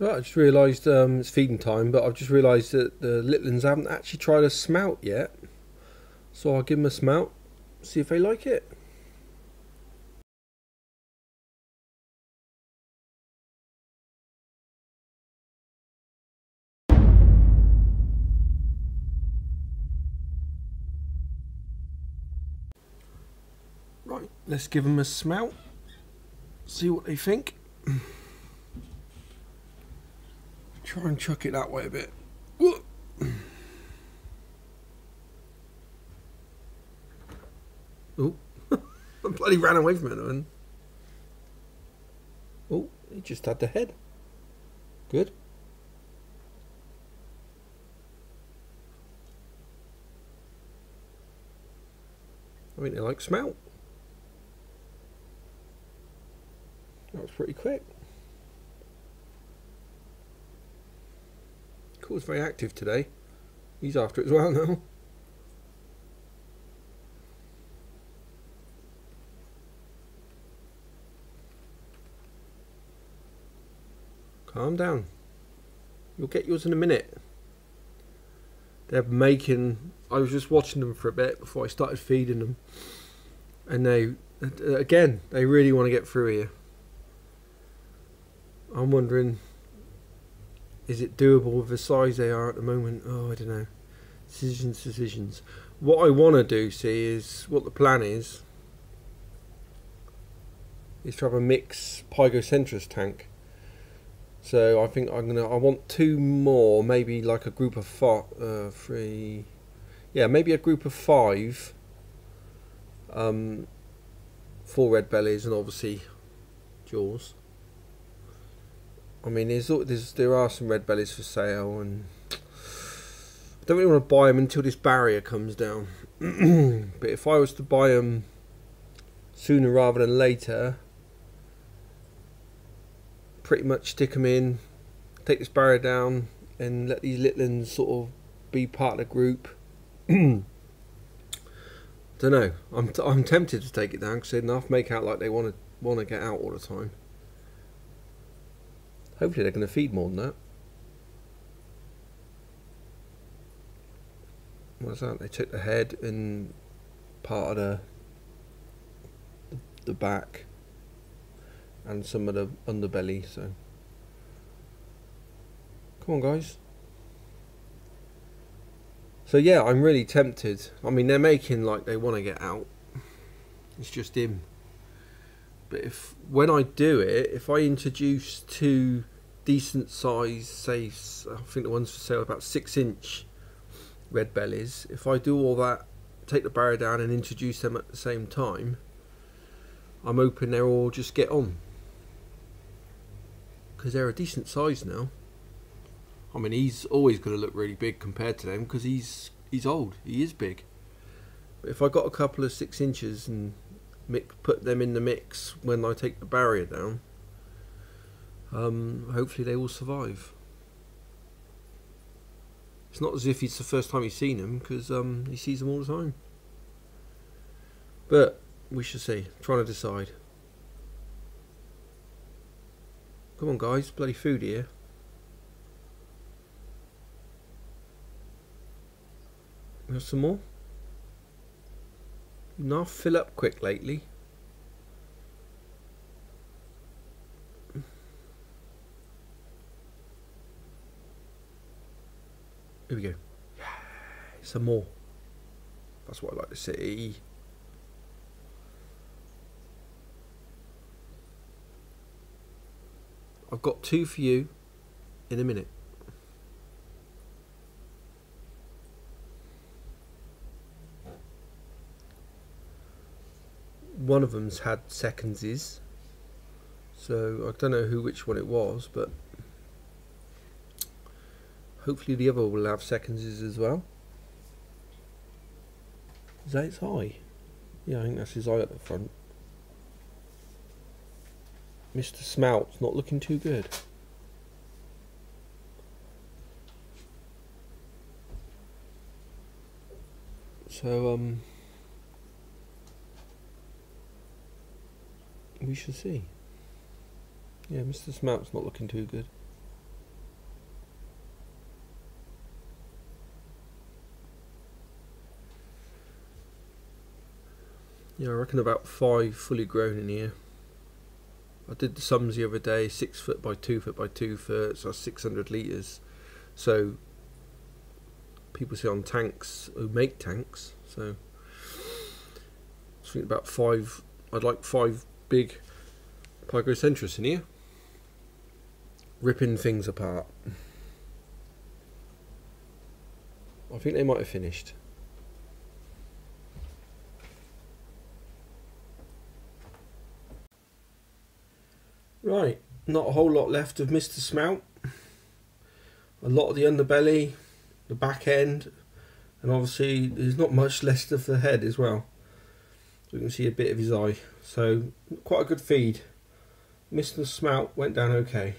Right, I just realised it's feeding time, but I've just realised that the little ones haven't actually tried a smelt yet. So I'll give them a smelt, see if they like it. Right, let's give them a smelt, see what they think. Try and chuck it that way a bit. Oh, I bloody ran away from it, man. Oh, he just had the head. Good. I think they like smelt. That was pretty quick. Cool's very active today. He's after it as well now. Calm down. You'll get yours in a minute. They're making... I was just watching them for a bit before I started feeding them. And they... Again, they really want to get through here. I'm wondering... Is it doable with the size they are at the moment? Oh, I don't know. Decisions. What I want to do, see, is... What the plan is to have a mix Pygocentris tank. So I think I want 2 more, maybe like a group of 3, yeah, maybe a group of 5, 4 red bellies and obviously jaws. I mean, there are some red bellies for sale, and I don't really want to buy them until this barrier comes down. But if I was to buy them sooner rather than later, pretty much stick them in, take this barrier down, and let these little ones sort of be part of the group. Don't know. I'm tempted to take it down because they'd enough make out like they want to get out all the time. Hopefully they're going to feed more than that. What's that? They took the head and part of the back. And some of the underbelly, so come on guys. So yeah, I'm really tempted. I mean, they're making like they want to get out. It's just him. But when I do it, if I introduce 2 decent size, say, I think the ones for sale are about 6-inch red bellies, if I do all that, take the barrier down and introduce them at the same time, I'm hoping they'll all just get on. Because they're a decent size now. I mean, he's always going to look really big compared to them because he's old. He is big. But if I got a couple of 6 inches and put them in the mix when I take the barrier down, hopefully they will survive. It's not as if it's the first time he's seen them, because he sees them all the time. But we shall see. I'm trying to decide. Come on guys, bloody food here. We have some more. Not fill up quick lately. Here we go. Some more. That's what I like to see. I've got 2 for you in a minute. One of them's had secondses, so I don't know which one it was, but hopefully the other will have secondses as well. Is that his eye? Yeah, I think that's his eye at the front. Mr. Smelt's not looking too good. So we shall see. Yeah, Mr. Smelt's not looking too good. Yeah, I reckon about 5 fully grown in here. I did the sums the other day, 6 foot by 2 foot by 2 foot, so that's 600 litres. So people say on tanks who make tanks, so I think about 5. I'd like 5 big Pygocentris in here, ripping things apart. I think they might have finished. Right, not a whole lot left of Mr. Smelt. A lot of the underbelly, the back end, and obviously there's not much left of the head as well. So you can see a bit of his eye. So quite a good feed. Mr. Smelt went down okay.